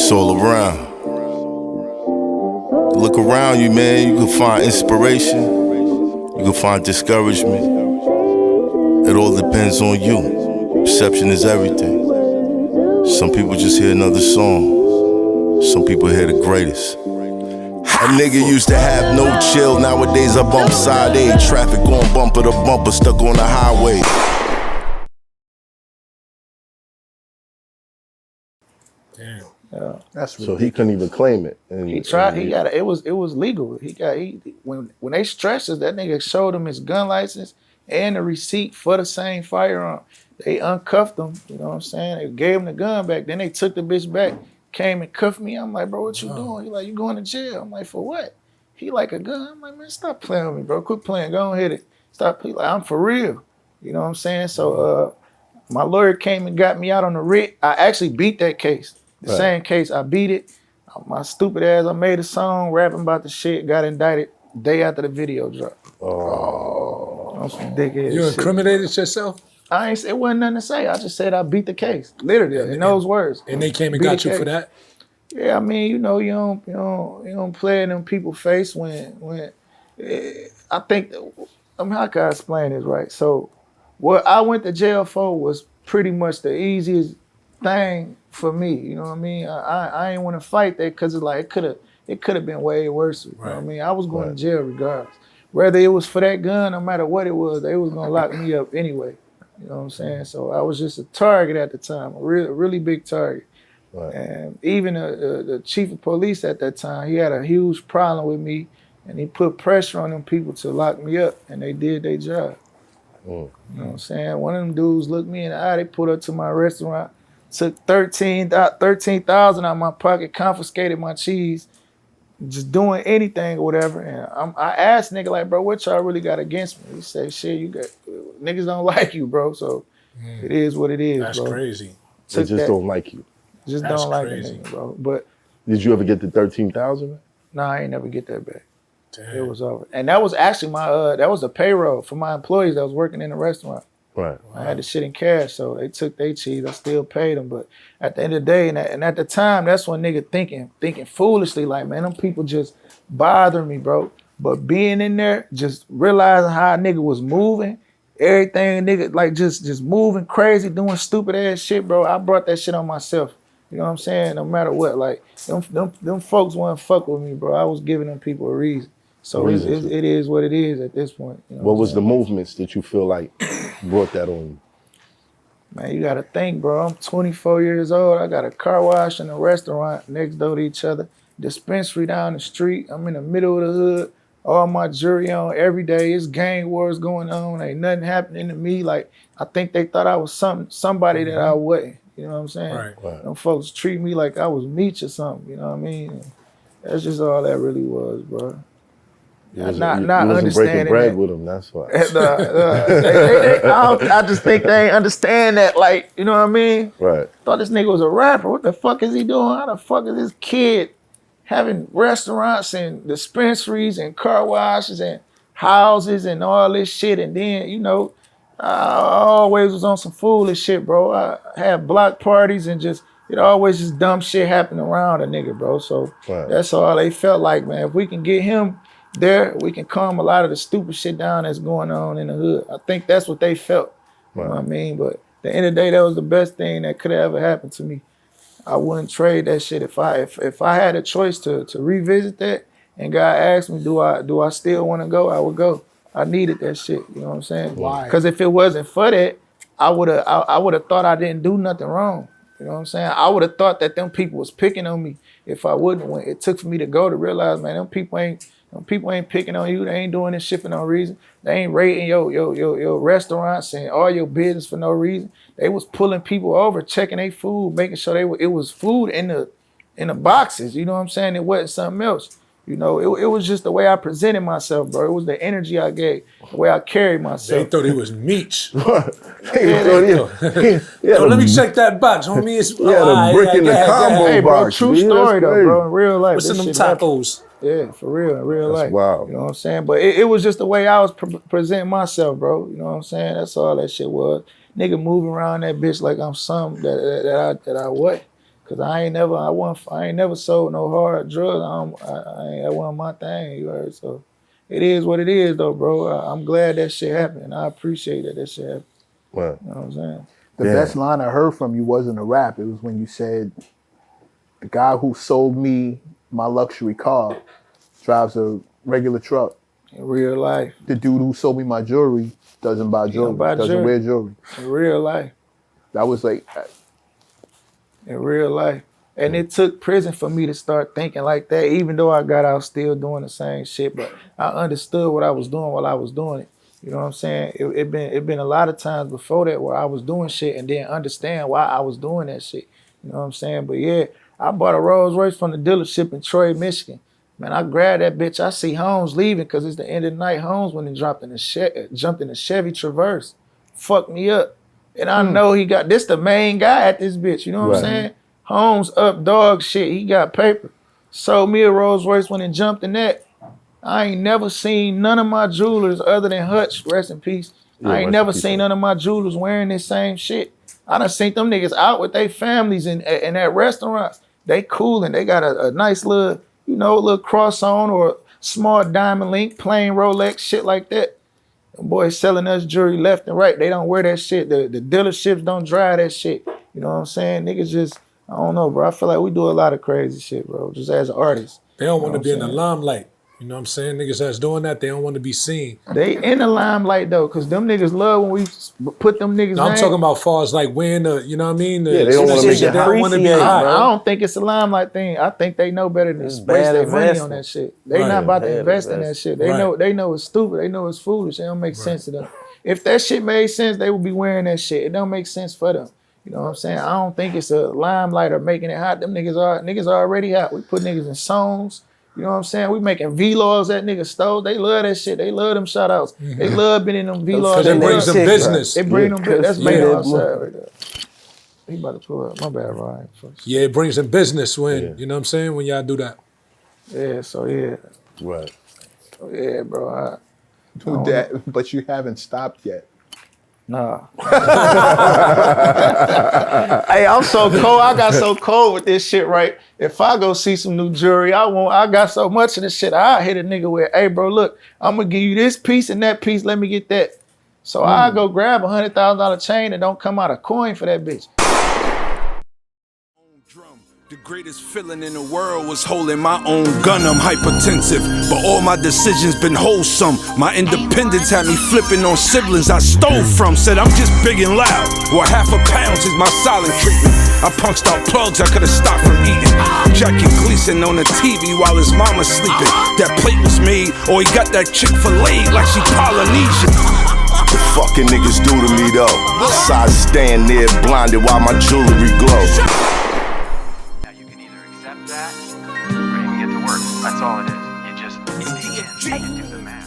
It's all around. Look around you, man. You can find inspiration. You can find discouragement. It all depends on you. Perception is everything. Some people just hear another song. Some people hear the greatest. A nigga used to have no chill. Nowadays I bump side A. Traffic going bumper to bumper, stuck on the highway. Damn. Yeah, that's so he couldn't even claim it. And, he tried. He got it. It was legal. When they stretched us, that nigga showed him his gun license and the receipt for the same firearm. They uncuffed him. You know what I'm saying? They gave him the gun back. Then they took the bitch back. Came and cuffed me. I'm like, bro, what you doing? He like, you going to jail? I'm like, for what? He like a gun. I'm like, man, stop playing with me, bro. Quit playing. Go and hit it. Stop. He like, I'm for real. You know what I'm saying? So my lawyer came and got me out on the writ. I actually beat that case. The same case, I beat it. My stupid ass, I made a song rapping about the shit, got indicted day after the video dropped. I'm some dickhead You shit. incriminated yourself? It wasn't nothing to say. I just said I beat the case. Literally, in those words. And they came and got you for that? Yeah, I mean, you know, you don't play in them people's face when I think, how can I explain this, right? So what I went to jail for was pretty much the easiest thing for me, you know what I mean? I ain't want to fight that because it's like it could have been way worse. You know what I mean? I was going to jail regardless. Whether it was for that gun, no matter what it was, they was gonna lock me up anyway. You know what I'm saying? So I was just a target at the time, a really big target. Right. And even the chief of police at that time, he had a huge problem with me, and he put pressure on them people to lock me up, and they did their job. You know what I'm saying? One of them dudes looked me in the eye. They pulled up to my restaurant, took $13,000 out of my pocket, confiscated my cheese, just doing anything or whatever. And I asked nigga like, bro, what y'all really got against me? He said, shit, niggas don't like you, bro. So it is what it is, That's bro. crazy. They just don't like you. Just That's don't like crazy. it, bro. But did you ever get the 13,000? Nah, I ain't never get that back. Damn. It was over. And that was actually that was the payroll for my employees that was working in the restaurant. Right. I had the shit in cash, so they took their cheese. I still paid them, but at the end of the day, and at the time, that's when nigga thinking foolishly, like, man, them people just bother me, bro. But being in there, just realizing how a nigga was moving, everything, nigga, like just moving crazy, doing stupid ass shit, bro. I brought that shit on myself. You know what I'm saying? No matter what, like them folks wouldn't fuck with me, bro. I was giving them people a reason. So it is what it is at this point. You know what was the movements that you feel like brought that on you? Man, you gotta think, bro. I'm 24 years old. I got a car wash and a restaurant next door to each other. Dispensary down the street. I'm in the middle of the hood. All my jewelry on every day. It's gang wars going on. Ain't nothing happening to me. Like, I think they thought I was somebody that I wasn't. You know what I'm saying? Right. Them folks treat me like I was meat or something. You know what I mean? That's just all that really was, bro. You not wasn't understanding breaking bread that. with them, that's why. I just think they ain't understand that, like, you know what I mean? Right. Thought this nigga was a rapper. What the fuck is he doing? How the fuck is this kid having restaurants and dispensaries and car washes and houses and all this shit? And then, you know, I always was on some foolish shit, bro. I had block parties and it always just dumb shit happening around a nigga, bro. So that's all they felt like, man. If we can get him there, we can calm a lot of the stupid shit down that's going on in the hood. I think that's what they felt. You know what I mean? But at the end of the day, that was the best thing that could have ever happened to me. I wouldn't trade that shit. If I had a choice to revisit that and God asked me, do I still want to go, I would go. I needed that shit. You know what I'm saying? Why? Because if it wasn't for that, I would have thought I didn't do nothing wrong. You know what I'm saying? I would have thought that them people was picking on me if I wouldn't went. It took for me to go to realize, man, them people ain't picking on you. They ain't doing this shit for no reason. They ain't raiding your restaurants and all your business for no reason. They was pulling people over, checking their food, making sure it was food in the boxes. You know what I'm saying? It wasn't something else. You know, it was just the way I presented myself, bro. It was the energy I gave, the way I carried myself. They thought it was meat. Yo, let me check that box, homie. It's the brick in the combo hey, bro, box. true story though, bro. In real life, What's in them shit tacos? happened. Yeah, for real, in real life. Wow. You know what I'm saying? But it was just the way I was presenting myself, bro. You know what I'm saying? That's all that shit was. Nigga moving around that bitch like I'm something that I wasn't. Cause I ain't never sold no hard drugs. That wasn't my thing, you heard? So it is what it is though, bro. I'm glad that shit happened. I appreciate that shit happened. Right. You know what I'm saying? The best line I heard from you wasn't a rap. It was when you said, the guy who sold me my luxury car drives a regular truck. In real life. The dude who sold me my jewelry doesn't buy jewelry, doesn't wear jewelry. In real life. That was like... In real life. And it took prison for me to start thinking like that, even though I got out still doing the same shit, but I understood what I was doing while I was doing it. You know what I'm saying? It been a lot of times before that where I was doing shit and didn't understand why I was doing that shit. You know what I'm saying? But yeah, I bought a Rolls Royce from the dealership in Troy, Michigan. Man, I grabbed that bitch. I see Holmes leaving because it's the end of the night. Holmes when he jumped in the Chevy Traverse. Fucked me up. And I know he got, this the main guy at this bitch. You know what I'm saying? Holmes up dog shit. He got paper. Sold me a Rolls Royce when he jumped in that. I ain't never seen none of my jewelers other than Hutch, rest in peace. Yeah, I ain't never seen none of my jewelers wearing this same shit. I done seen them niggas out with their families in at restaurants. They coolin'. They got a nice little, you know, little cross on or small diamond link, plain Rolex, shit like that. Them boys selling us jewelry left and right. They don't wear that shit. The dealerships don't drive that shit. You know what I'm saying? Niggas just, I don't know, bro. I feel like we do a lot of crazy shit, bro, just as artists. They don't want to be in the limelight. You know what I'm saying? Niggas that's doing that, they don't want to be seen. They in the limelight though, cause them niggas love when we put them niggas. No, I'm talking about far as like wearing the, you know what I mean? Yeah, they don't want to make it They don't want to be I hot. don't think it's a limelight thing. I think they know better than to waste their money on that shit. They not about to invest in that shit. They know it's stupid. They know it's foolish. It don't make sense to them. If that shit made sense, they would be wearing that shit. It don't make sense for them. You know what I'm saying? I don't think it's a limelight or making it hot. Them niggas are already hot. We put niggas in songs. You know what I'm saying? We making vlogs that niggas stole. They love that shit. They love them shout outs. They love being in them vlogs. Because it brings them business. It bring them business. That's MAINO outside right there. He about to pull up. My bad, Ryan. Yeah, it brings them business when, you know what I'm saying, when y'all do that. Yeah, so yeah. Right. So yeah, bro. But you haven't stopped yet. Nah. Hey, I'm so cold. I got so cold with this shit, right? If I go see some new jewelry, I got so much of this shit, I hit a nigga with, hey, bro, look, I'm going to give you this piece and that piece. Let me get that. So I go grab $100,000 chain and don't come out a coin for that bitch. The greatest feeling in the world was holding my own gun. I'm hypertensive, but all my decisions been wholesome. My independence had me flipping on siblings I stole from. Said I'm just big and loud, or half a pound is my silent treatment. I punched out plugs I could've stopped from eating. Jackie Gleason on the TV while his mama's sleeping. That plate was made, or he got that chick filleted like she Polynesian. The fucking niggas do to me though. Besides stand there blinded while my jewelry glow. That, or you can get to work. That's all it is. You just do the math.